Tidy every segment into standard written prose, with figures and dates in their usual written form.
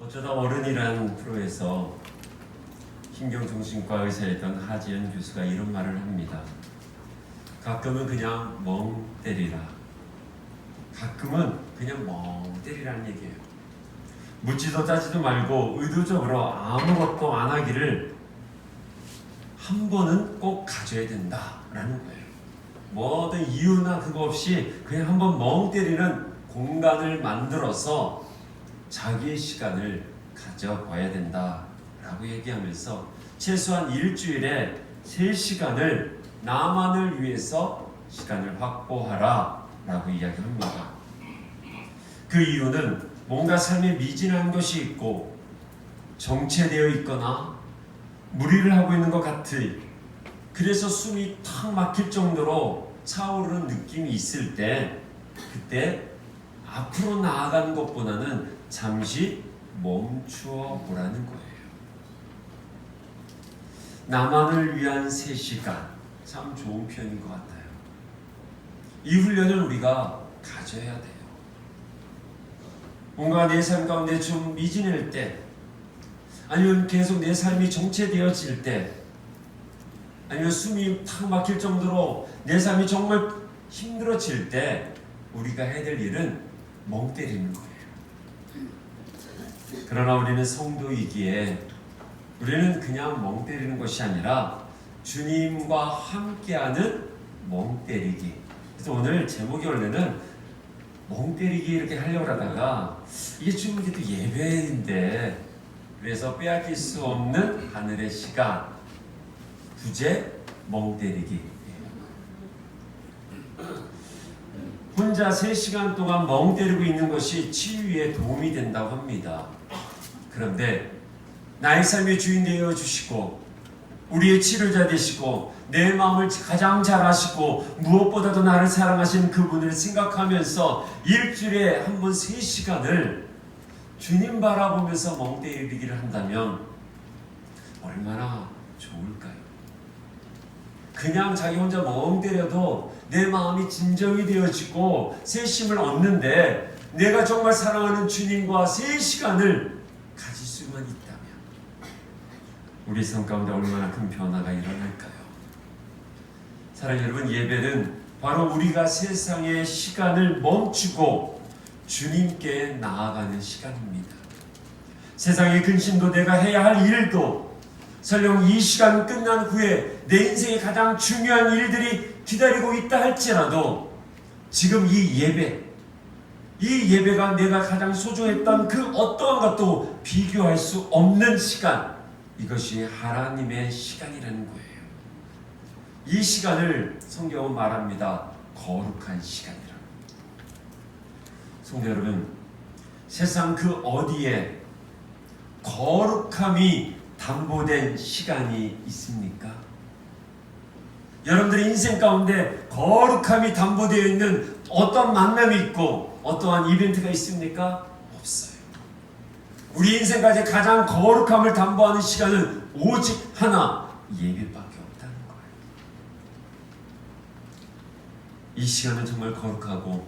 어쩌다 어른이라는 프로에서 신경정신과 의사였던 하지연 교수가 이런 말을 합니다. 가끔은 그냥 멍 때리라. 가끔은 그냥 멍 때리라는 얘기예요. 묻지도 따지도 말고 의도적으로 아무것도 안 하기를 한 번은 꼭 가져야 된다라는 거예요. 뭐든 이유나 그거 없이 그냥 한 번 멍 때리는 공간을 만들어서 자기의 시간을 가져봐야 된다라고 얘기하면서 최소한 일주일에 3시간을 나만을 위해서 시간을 확보하라 라고 이야기합니다. 그 이유는 뭔가 삶에 미진한 것이 있고 정체되어 있거나 무리를 하고 있는 것 같으 그래서 숨이 탁 막힐 정도로 차오르는 느낌이 있을 때 그때 앞으로 나아가는 것보다는 잠시 멈추어 보라는 거예요. 나만을 위한 3시간 참 좋은 표현인 것 같아요. 이 훈련을 우리가 가져야 돼요. 뭔가 내 삶 가운데 좀 미진할 때 아니면 계속 내 삶이 정체되어질 때 아니면 숨이 탁 막힐 정도로 내 삶이 정말 힘들어질 때 우리가 해야 될 일은 멍 때리는 거예요. 그러나 우리는 성도이기에 우리는 그냥 멍 때리는 것이 아니라 주님과 함께하는 멍 때리기. 그래서 오늘 제목이 원래는 멍 때리기 이렇게 하려고 하다가 이게 좀 이게 또 예배인데 그래서 빼앗길 수 없는 하늘의 시간 부제 멍 때리기. 혼자 3시간 동안 멍 때리고 있는 것이 치유에 도움이 된다고 합니다. 그런데 나의 삶의 주인 되어 주시고 우리의 치료자 되시고 내 마음을 가장 잘 아시고 무엇보다도 나를 사랑하시는 그분을 생각하면서 일주일에 한 번 3시간을 주님 바라보면서 멍 때리기를 한다면 얼마나 좋을까요? 그냥 자기 혼자 멍 때려도 내 마음이 진정이 되어지고 새심을 얻는데 내가 정말 사랑하는 주님과 3시간을 가질 수만 있다면 우리 삶 가운데 얼마나 큰 변화가 일어날까요? 사랑하는 여러분, 예배는 바로 우리가 세상의 시간을 멈추고 주님께 나아가는 시간입니다. 세상의 근심도 내가 해야 할 일도 설령 이 시간 끝난 후에 내 인생의 가장 중요한 일들이 기다리고 있다 할지라도 지금 이 예배가 내가 가장 소중했던 그 어떠한 것도 비교할 수 없는 시간, 이것이 하나님의 시간이라는 거예요. 이 시간을 성경은 말합니다. 거룩한 시간이라. 성도 여러분, 세상 그 어디에 거룩함이 담보된 시간이 있습니까? 여러분들의 인생 가운데 거룩함이 담보되어 있는 어떤 만남이 있고 어떠한 이벤트가 있습니까? 없어요. 우리 인생 가운데 가장 거룩함을 담보하는 시간은 오직 하나, 예배밖에 없다는 거예요. 이 시간은 정말 거룩하고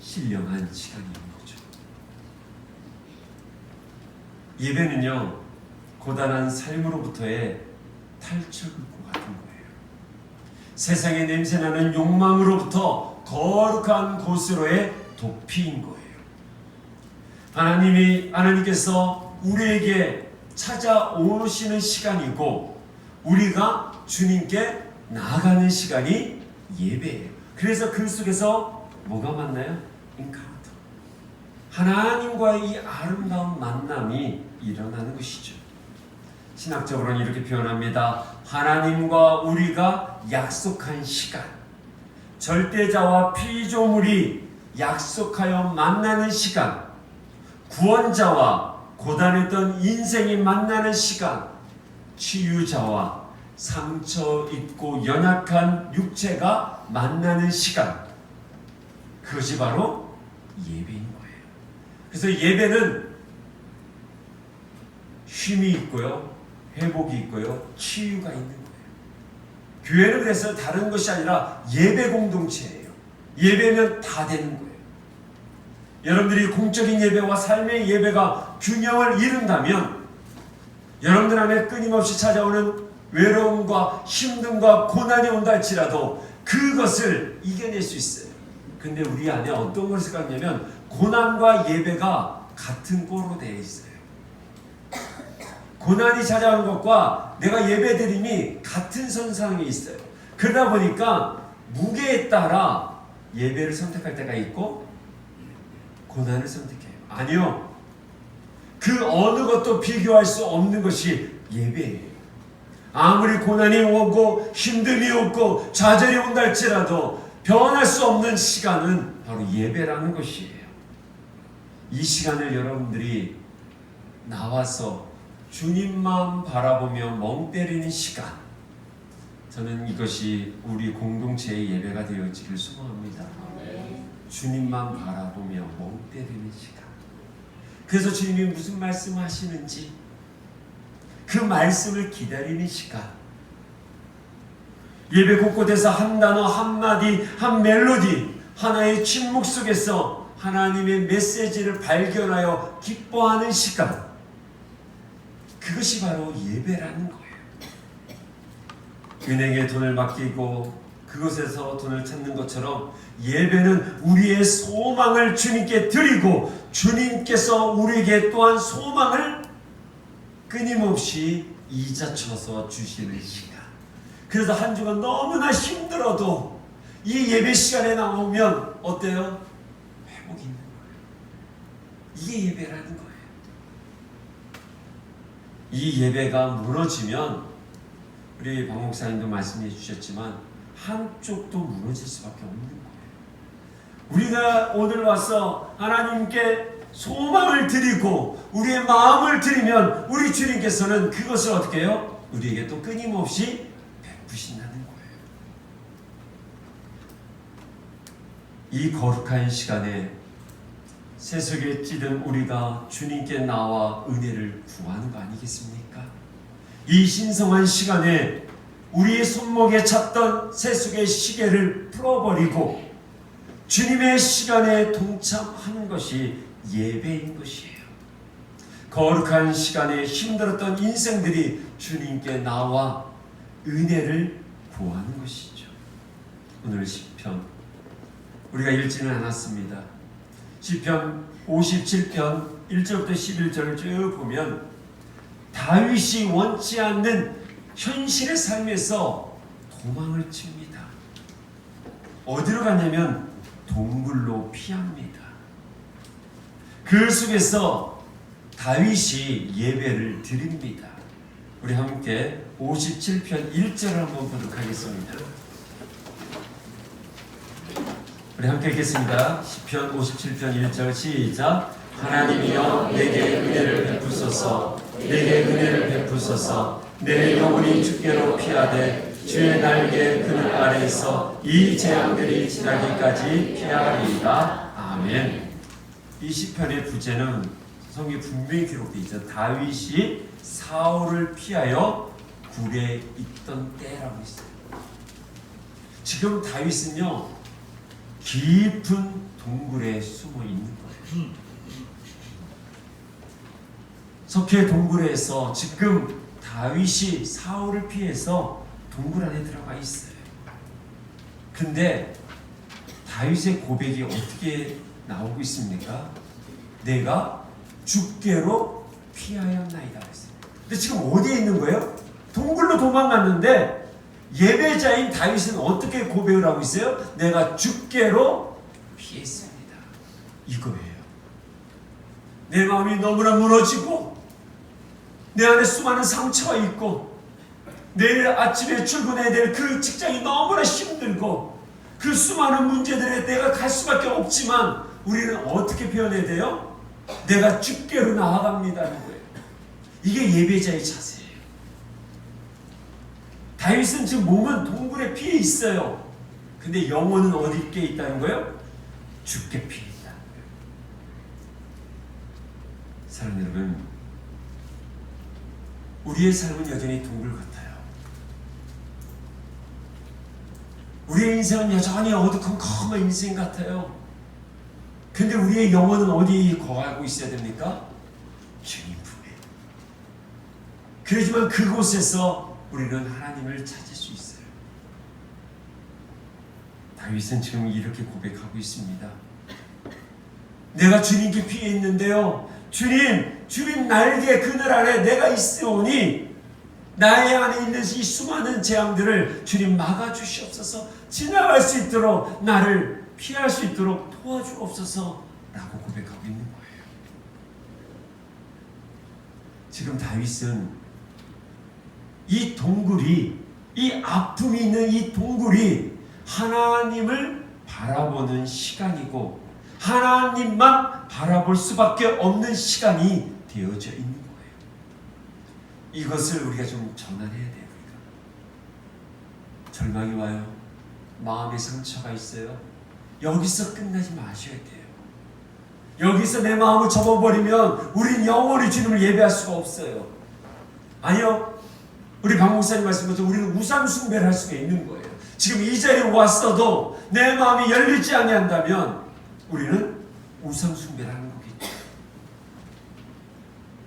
신령한 시간인 거죠. 예배는요, 고단한 삶으로부터의 탈출구 같은 거예요. 세상의 냄새나는 욕망으로부터 거룩한 곳으로의 도피인 거예요. 하나님께서 우리에게 찾아오시는 시간이고 우리가 주님께 나아가는 시간이 예배예요. 그래서 그 속에서 뭐가 만나요? 인카운터. 하나님과의 이 아름다운 만남이 일어나는 것이죠. 신학적으로는 이렇게 표현합니다. 하나님과 우리가 약속한 시간, 절대자와 피조물이 약속하여 만나는 시간, 구원자와 고단했던 인생이 만나는 시간, 치유자와 상처 입고 연약한 육체가 만나는 시간, 그것이 바로 예배인 거예요. 그래서 예배는 쉼이 있고요, 회복이 있고요, 치유가 있는 거예요. 교회는 그래서 다른 것이 아니라 예배 공동체예요. 예배면 다 되는 거예요. 여러분들이 공적인 예배와 삶의 예배가 균형을 이룬다면 여러분들 안에 끊임없이 찾아오는 외로움과 힘듦과 고난이 온다 할지라도 그것을 이겨낼 수 있어요. 근데 우리 안에 어떤 것을 갖냐면 고난과 예배가 같은 꼴로 되어 있어요. 고난이 찾아오는 것과 내가 예배드림이 같은 선상에 있어요. 그러다 보니까 무게에 따라 예배를 선택할 때가 있고 고난을 선택해요. 아니요. 그 어느 것도 비교할 수 없는 것이 예배예요. 아무리 고난이 오고 힘듦이 오고 좌절이 온다 할지라도 변할 수 없는 시간은 바로 예배라는 것이에요. 이 시간을 여러분들이 나와서 주님만 바라보며 멍 때리는 시간, 저는 이것이 우리 공동체의 예배가 되어지길 소망합니다. 주님만 바라보며 멍 때리는 시간. 그래서 주님이 무슨 말씀하시는지 그 말씀을 기다리는 시간. 예배 곳곳에서 한 단어, 한 마디, 한 멜로디, 하나의 침묵 속에서 하나님의 메시지를 발견하여 기뻐하는 시간. 그것이 바로 예배라는 거예요. 은행에 돈을 맡기고 그곳에서 돈을 찾는 것처럼 예배는 우리의 소망을 주님께 드리고 주님께서 우리에게 또한 소망을 끊임없이 이자쳐서 주시는 시간. 그래서 한 주간 너무나 힘들어도 이 예배 시간에 나오면 어때요? 회복이 있는 거예요. 이게 예배라는 거예요. 이 예배가 무너지면 우리 박 목사님도 말씀해 주셨지만 한쪽도 무너질 수밖에 없는 거예요. 우리가 오늘 와서 하나님께 소망을 드리고 우리의 마음을 드리면 우리 주님께서는 그것을 어떻게 해요? 우리에게 또 끊임없이 베푸신다는 거예요. 이 거룩한 시간에 세속에 찌든 우리가 주님께 나와 은혜를 구하는 거 아니겠습니까? 이 신성한 시간에 우리의 손목에 찼던 세속의 시계를 풀어버리고 주님의 시간에 동참하는 것이 예배인 것이에요. 거룩한 시간에 힘들었던 인생들이 주님께 나와 은혜를 구하는 것이죠. 오늘 시편 우리가 읽지는 않았습니다. 시편 57편 1절부터 11절을 쭉 보면 다윗이 원치 않는 현실의 삶에서 도망을 칩니다. 어디로 가냐면 동굴로 피합니다. 그 속에서 다윗이 예배를 드립니다. 우리 함께 57편 1절을 한번 보도록 하겠습니다. 우리 함께 읽겠습니다. 시편 57편 1절 시작. 하나님이여 내게 은혜를 베푸소서. 내게 은혜를 베푸소서. 내 영혼이 주께로 피하되 주의 날개 그늘 아래에서 이 재앙들이 지나기까지 피하리이다. 아멘. 이 시편의 부제는 성경에 분명히 기록되어 있죠. 다윗이 사울을 피하여 굴에 있던 때라고 있어요. 지금 다윗은요 깊은 동굴에 숨어 있는 거예요. 석회 동굴에서 지금 다윗이 사울을 피해서 동굴 안에 들어가 있어요. 근데 다윗의 고백이 어떻게 나오고 있습니까? 내가 주께로 피하였나이다 했어요. 근데 지금 어디에 있는 거예요? 동굴로 도망갔는데 예배자인 다윗은 어떻게 고백을 하고 있어요? 내가 주께로 피했습니다. 이거예요. 내 마음이 너무나 무너지고 내 안에 수많은 상처가 있고 내일 아침에 출근해야 될 그 직장이 너무나 힘들고 그 수많은 문제들에 내가 갈 수밖에 없지만 우리는 어떻게 표현해야 돼요? 내가 주께로 나아갑니다는 거예요. 이게 예배자의 자세예요. 다윗은 지금 몸은 동굴에 피해 있어요. 근데 영혼은 어디에 있다는 거예요? 주께 피해 있다는 거예요. 사랑하는 여러분, 우리의 삶은 여전히 동굴 같아요. 우리의 인생은 여전히 어두컴컴한 인생 같아요. 근데 우리의 영혼은 어디 거하고 있어야 됩니까? 주님 품에. 그렇지만 그곳에서 우리는 하나님을 찾을 수 있어요. 다윗은 지금 이렇게 고백하고 있습니다. 내가 주님께 피해 있는데요, 주님 날개 그늘 아래 내가 있으오니 나의 안에 있는 이 수많은 재앙들을 주님 막아주시옵소서, 지나갈 수 있도록 나를 피할 수 있도록 도와주옵소서 라고 고백하고 있는 거예요. 지금 다윗은 이 동굴이, 이 아픔이 있는 이 동굴이 하나님을 바라보는 시간이고 하나님만 바라볼 수밖에 없는 시간이 되어져 있는 거예요. 이것을 우리가 좀 전환해야 돼요. 우리가. 절망이 와요. 마음의 상처가 있어요. 여기서 끝나지 마셔야 돼요. 여기서 내 마음을 접어버리면 우린 영원히 주님을 예배할 수가 없어요. 아니요. 우리 박 목사님 말씀처럼 우리는 우상 숭배를 할 수가 있는 거예요. 지금 이 자리에 왔어도 내 마음이 열리지 아니한다면 우리는 우상 숭배를 하는 거겠죠.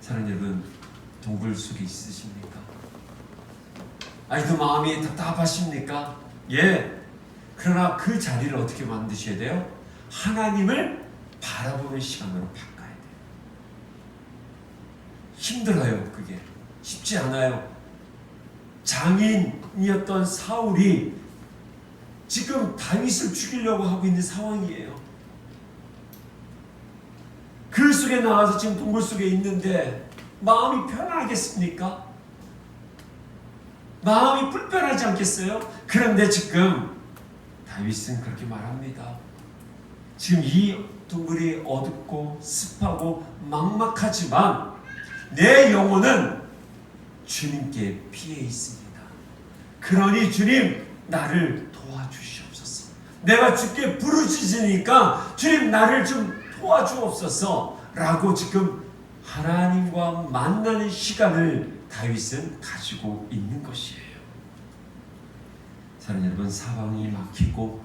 사랑하는 여러분, 동굴 속에 있으십니까? 아직도 마음이 답답하십니까? 예. 그러나 그 자리를 어떻게 만드셔야 돼요? 하나님을 바라보는 시간으로 바꿔야 돼요. 힘들어요. 그게 쉽지 않아요. 장인이었던 사울이 지금 다윗을 죽이려고 하고 있는 상황이에요. 그 속에 나와서 지금 동굴 속에 있는데 마음이 편하겠습니까? 마음이 불편하지 않겠어요? 그런데 지금 다윗은 그렇게 말합니다. 지금 이 동굴이 어둡고 습하고 막막하지만 내 영혼은 주님께 피해 있습니다. 그러니 주님 나를 도와주시옵소서. 내가 주께 부르짖으니까 주님 나를 좀 도와주옵소서 라고 지금 하나님과 만나는 시간을 다윗은 가지고 있는 것이에요. 사랑하는 여러분, 사방이 막히고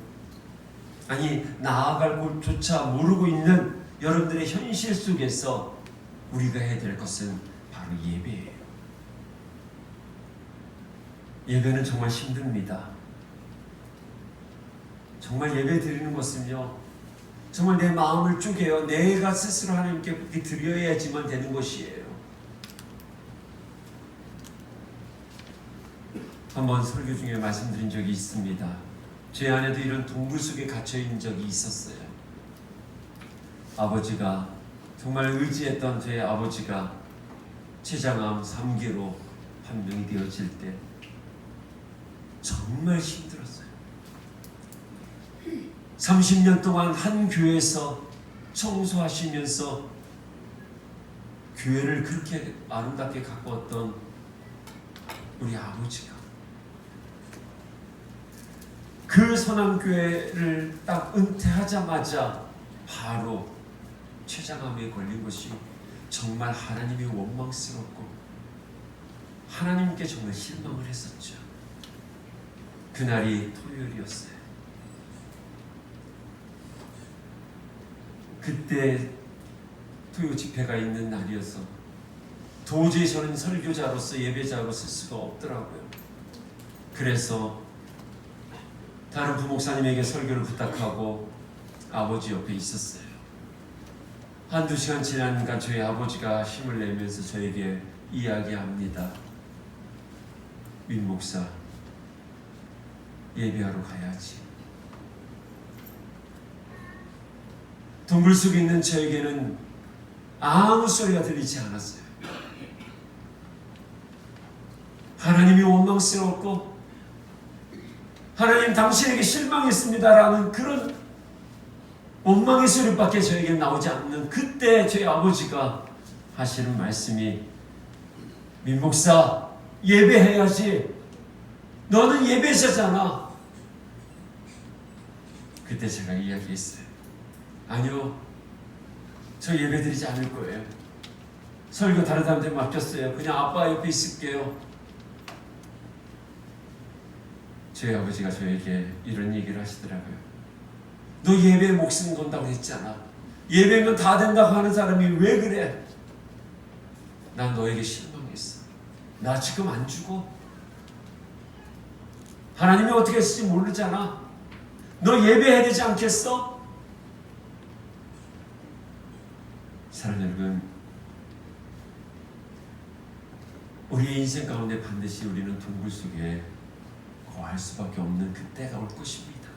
나아갈 곳조차 모르고 있는 여러분들의 현실 속에서 우리가 해야 될 것은 바로 예배예요. 예배는 정말 힘듭니다. 정말 예배 드리는 것은요, 정말 내 마음을 쪼개요. 내가 스스로 하나님께 드려야지만 되는 것이에요. 한번 설교 중에 말씀드린 적이 있습니다. 제 안에도 이런 동굴 속에 갇혀 있는 적이 있었어요. 아버지가, 정말 의지했던 제 아버지가 췌장암 3기로 판명이 되어질 때 정말 힘들었어요. 30년 동안 한 교회에서 청소하시면서 교회를 그렇게 아름답게 가꾸었던 우리 아버지가 그 선한교회를 딱 은퇴하자마자 바로 췌장암에 걸린 것이 정말 하나님이 원망스럽고 하나님께 정말 실망을 했었죠. 그날이 토요일이었어요. 그때 토요 집회가 있는 날이어서 도저히 저는 설교자로서 예배자로 쓸 수가 없더라고요. 그래서 다른 부목사님에게 설교를 부탁하고 아버지 옆에 있었어요. 한두 시간 지나니까 저희 아버지가 힘을 내면서 저에게 이야기합니다. 윈 목사, 예배하러 가야지. 동굴 속에 있는 저에게는 아무 소리가 들리지 않았어요. 하나님이 원망스럽고 하나님 당신에게 실망했습니다라는 그런 원망의 소리밖에 저에게 나오지 않는 그때 저희 아버지가 하시는 말씀이, 민 목사 예배해야지. 너는 예배자잖아. 그때 제가 이야기했어요. 아니요, 저 예배드리지 않을 거예요. 설교 다른 사람한테 맡겼어요. 그냥 아빠 옆에 있을게요. 저희 아버지가 저에게 이런 얘기를 하시더라고요. 너 예배에 목숨 건다고 했잖아. 예배면 다 된다고 하는 사람이 왜 그래? 난 너에게 실망했어. 나 지금 안 죽어. 하나님이 어떻게 했을지 모르잖아. 너 예배해야 되지 않겠어? 사랑하는 여러분, 우리의 인생 가운데 반드시 우리는 동굴 속에 거할 수밖에 없는 그때가 올 것입니다.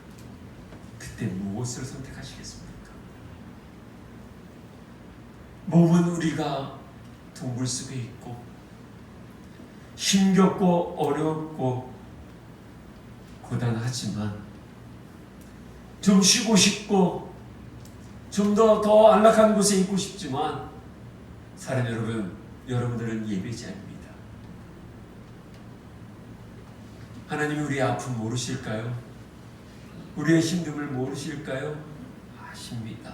그때 무엇을 선택하시겠습니까? 몸은 우리가 동굴 속에 있고 힘겹고 어렵고 고단하지만 좀 쉬고 싶고 좀 더 안락한 곳에 있고 싶지만 사랑 여러분, 여러분들은 예배자입니다. 하나님이 우리의 아픔 모르실까요? 우리의 힘듦을 모르실까요? 아십니다.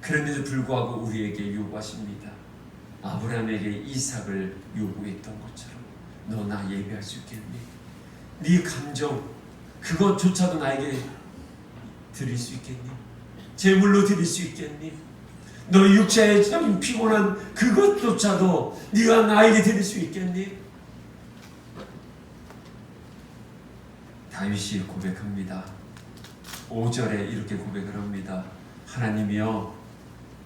그런데도 불구하고 우리에게 요구하십니다. 아브라함에게 이삭을 요구했던 것처럼 너 나 예배할 수 있겠니? 네 감정 그것조차도 나에게 드릴 수 있겠니? 제물로 드릴 수 있겠니? 너 육체적인 피곤한 그것조차도 네가 나에게 드릴 수 있겠니? 다윗이 고백합니다. 5절에 이렇게 고백을 합니다. 하나님이여,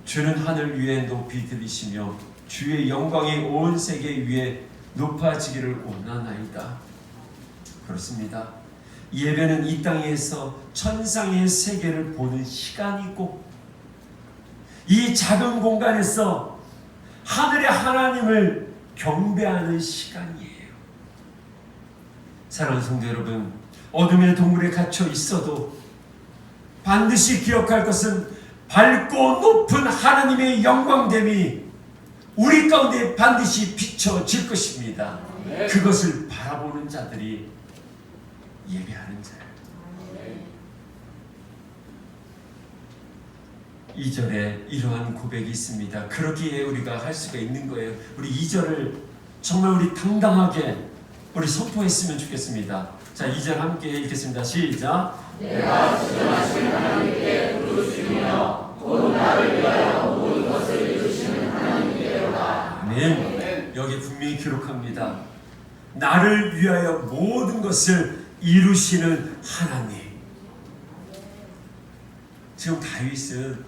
주는 하늘 위에 높이 들리시며 주의 영광이 온 세계 위에 높아지기를 원하나이다. 그렇습니다. 예배는 이 땅에서 천상의 세계를 보는 시간이고 이 작은 공간에서 하늘의 하나님을 경배하는 시간이에요. 사랑하는 성도 여러분, 어둠의 동굴에 갇혀 있어도 반드시 기억할 것은 밝고 높은 하나님의 영광됨이 우리 가운데 반드시 비춰질 것입니다. 그것을 바라보는 자들이 예배하는 자예요. 2절에 이러한 고백이 있습니다. 그렇기에 우리가 할 수가 있는 거예요. 우리 2절을 정말 우리 당당하게 우리 선포했으면 좋겠습니다. 자, 2절 함께 읽겠습니다. 시작. 내가 지정하신 하나님께 부르시며 곧 나를 위하여 모든 것을 이루시는 하나님께로다. 아멘. 여기 분명히 기록합니다. 나를 위하여 모든 것을 이루시는 하나님. 지금 다윗은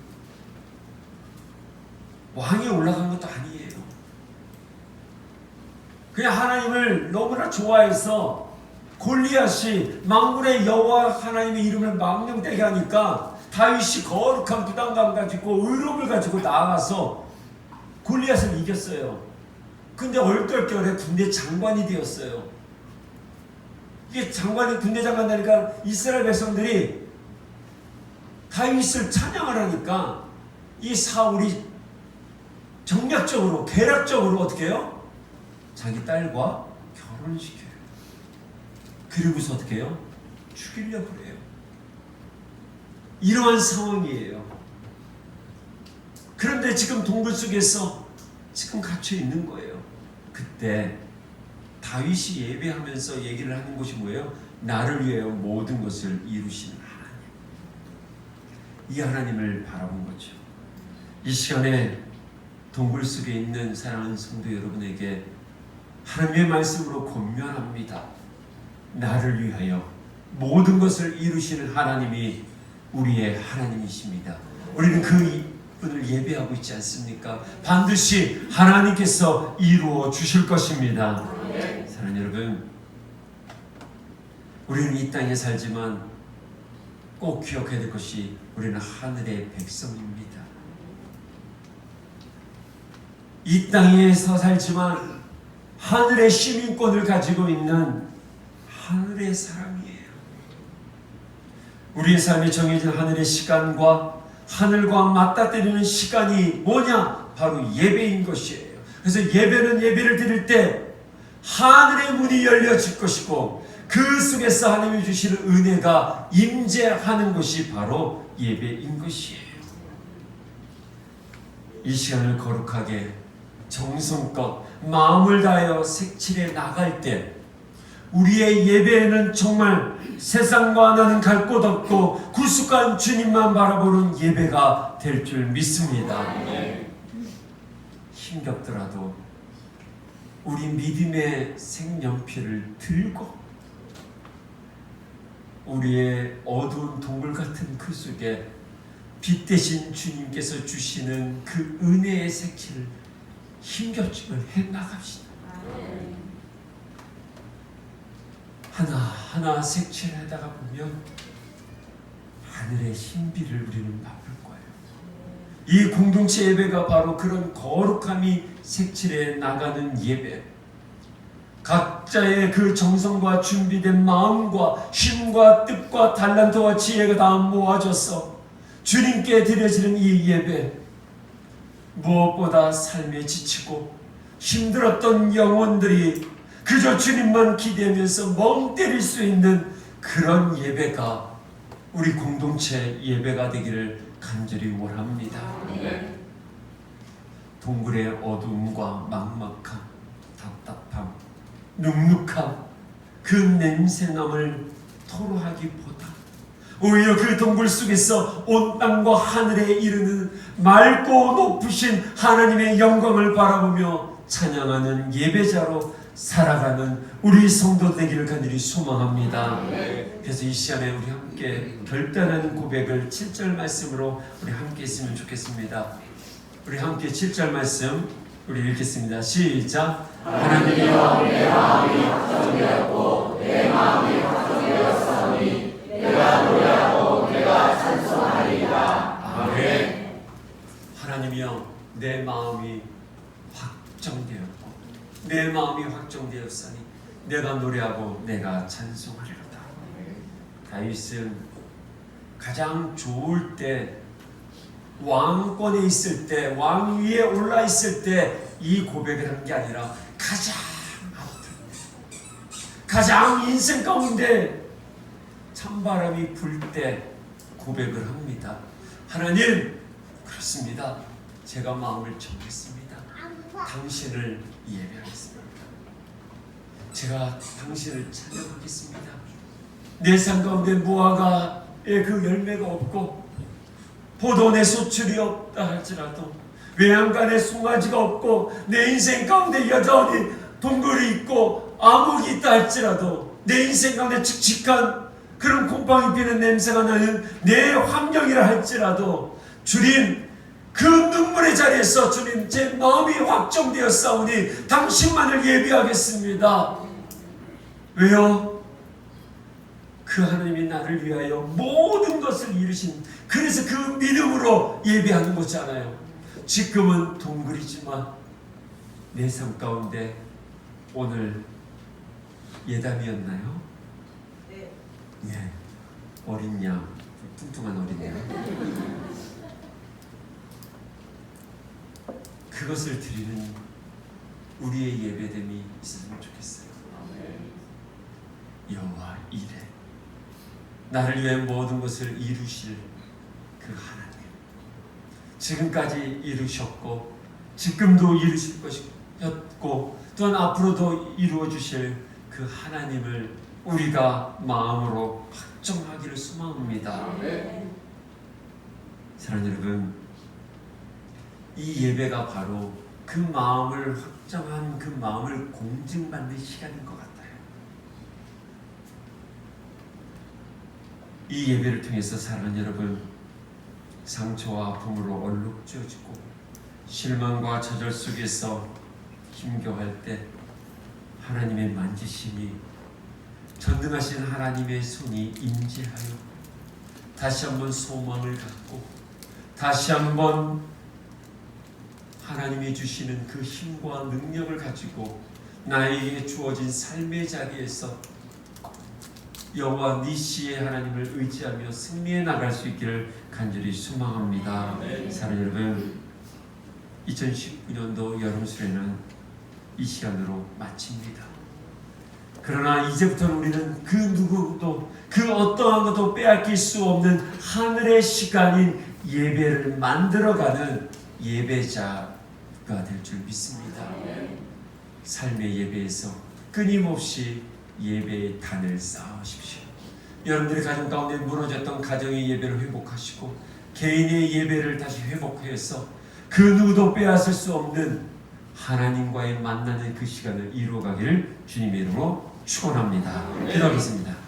왕에 올라간 것도 아니에요. 그냥 하나님을 너무나 좋아해서 골리앗이 만군의 여호와 하나님의 이름을 망령되게 하니까 다윗이 거룩한 부담감 가지고 의로움을 가지고 나아가서 골리앗을 이겼어요. 근데 얼떨결에 군대 장관이 되었어요. 이게 장관이 군대 장관 되니까 이스라엘 백성들이 다윗을 찬양을 하니까 이 사울이 정략적으로 계략적으로 어떻게 해요? 자기 딸과 결혼시켜요. 그리고서 어떻게 해요? 죽이려고 해요. 이러한 상황이에요. 그런데 지금 동굴 속에서 지금 갇혀 있는 거예요. 그때 다윗이 예배하면서 얘기를 하는 것이 뭐예요? 나를 위하여 모든 것을 이루시는 하나님. 이 하나님을 바라본 거죠. 이 시간에 동굴 속에 있는 사랑하는 성도 여러분에게 하나님의 말씀으로 권면합니다. 나를 위하여 모든 것을 이루시는 하나님이 우리의 하나님이십니다. 우리는 그 분을 예배하고 있지 않습니까? 반드시 하나님께서 이루어 주실 것입니다. 사랑하는 여러분, 우리는 이 땅에 살지만 꼭 기억해야 될 것이 우리는 하늘의 백성입니다. 이 땅에서 살지만 하늘의 시민권을 가지고 있는 하늘의 사람이에요. 우리의 삶에 정해진 하늘의 시간과 하늘과 맞닥뜨리는 시간이 뭐냐? 바로 예배인 것이에요. 그래서 예배는 예배를 드릴 때 하늘의 문이 열려질 것이고 그 속에서 하나님이 주시는 은혜가 임재하는 것이 바로 예배인 것이에요. 이 시간을 거룩하게 정성껏 마음을 다하여 색칠해 나갈 때 우리의 예배에는 정말 세상과 나는 갈 곳 없고 구속한 주님만 바라보는 예배가 될 줄 믿습니다. 힘겹더라도 우리 믿음의 색연필을 들고 우리의 어두운 동굴 같은 그 속에 빛 대신 주님께서 주시는 그 은혜의 색칠을 힘겹지만 해나갑시다. 하나하나 색칠하다가 보면 하늘의 신비를 우리는 맛볼 거예요. 이 공동체 예배가 바로 그런 거룩함이 색칠해 나가는 예배. 각자의 그 정성과 준비된 마음과 힘과 뜻과 달란트와 지혜가 다 모아져서 주님께 드려지는 이 예배, 무엇보다 삶에 지치고 힘들었던 영혼들이 그저 주님만 기대하면서 멍 때릴 수 있는 그런 예배가 우리 공동체 예배가 되기를 간절히 원합니다. 동굴의 어두움과 막막함, 답답함, 눅눅함, 그 냄새남을 토로하기보다 오히려 그 동굴 속에서 온 땅과 하늘에 이르는 맑고 높으신 하나님의 영광을 바라보며 찬양하는 예배자로 살아가는 우리 성도 되기를 간절히 소망합니다. 그래서 이 시간에 우리 함께 결단하는 고백을 7절 말씀으로 우리 함께 했으면 좋겠습니다. 우리 함께 7절 말씀 우리 읽겠습니다. 시작. 하나님이여 내 마음이 확정되었고 내 마음이 확정되었사오니 내가 노래하고 내가 찬송하리이다. 아멘. 하나님이여 내 마음이 확정되었고 내 마음이 확정되었으니 내가 노래하고 내가 찬송하리로다. 다윗은 가장 좋을 때, 왕권에 있을 때, 왕 위에 올라 있을 때 이 고백을 한 게 아니라 가장 아플 때, 가장 인생 가운데 찬바람이 불 때 고백을 합니다. 하나님, 그렇습니다. 제가 마음을 정했습니다. 당신을 예배하겠습니다. 제가 당신을 찬양하겠습니다. 내 삶 가운데 무화과의 그 열매가 없고 포도원의 소출이 없다 할지라도 외양간에 송아지가 없고 내 인생 가운데 여전히 동굴이 있고 암흑이 있다 할지라도 내 인생 가운데 칙칙한 그런 곰팡이 피는 냄새가 나는 내 환경이라 할지라도 주님 그 눈물의 자리에서 주님 제 마음이 확정되었사오니 당신만을 예배하겠습니다. 왜요? 그 하나님이 나를 위하여 모든 것을 이루신, 그래서 그 믿음으로 예배하는 거잖아요. 지금은 동굴이지만 내 삶 가운데 오늘 예담이었나요? 네. 예, 어린 양, 뚱뚱한 어린 양. 그것을 드리는 우리의 예배됨이 있었으면 좋겠어요. 여호와 이레, 나를 위해 모든 것을 이루실 그 하나님, 지금까지 이루셨고 지금도 이루실 것이었고 또한 앞으로도 이루어 주실 그 하나님을 우리가 마음으로 확정하기를 소망합니다. 사랑하는 여러분, 이 예배가 바로 그 마음을 확정한 그 마음을 공증받는 시간인 것 같아요. 이 예배를 통해서 사랑하는 여러분, 상처와 아픔으로 얼룩져지고 실망과 좌절 속에서 힘겨워할 때 하나님의 만지심이, 전능하신 하나님의 손이 임재하여 다시 한번 소망을 갖고 다시 한번 하나님이 주시는 그 힘과 능력을 가지고 나에게 주어진 삶의 자리에서 여호와 니시의 하나님을 의지하며 승리해 나갈 수 있기를 간절히 소망합니다. 사랑하는 여러분, 2019년도 여름 수련은 이 시간으로 마칩니다. 그러나 이제부터는 우리는 그 누구도 그 어떠한 것도 빼앗길 수 없는 하늘의 시간인 예배를 만들어가는 예배자가 될 줄 믿습니다. 삶의 예배에서 끊임없이 예배의 단을 쌓으십시오. 여러분들의 가정 가운데 무너졌던 가정의 예배를 회복하시고 개인의 예배를 다시 회복해서 그 누구도 빼앗을 수 없는 하나님과의 만나는 그 시간을 이루어가기를 주님의 이름으로 축원합니다. 기도하겠습니다.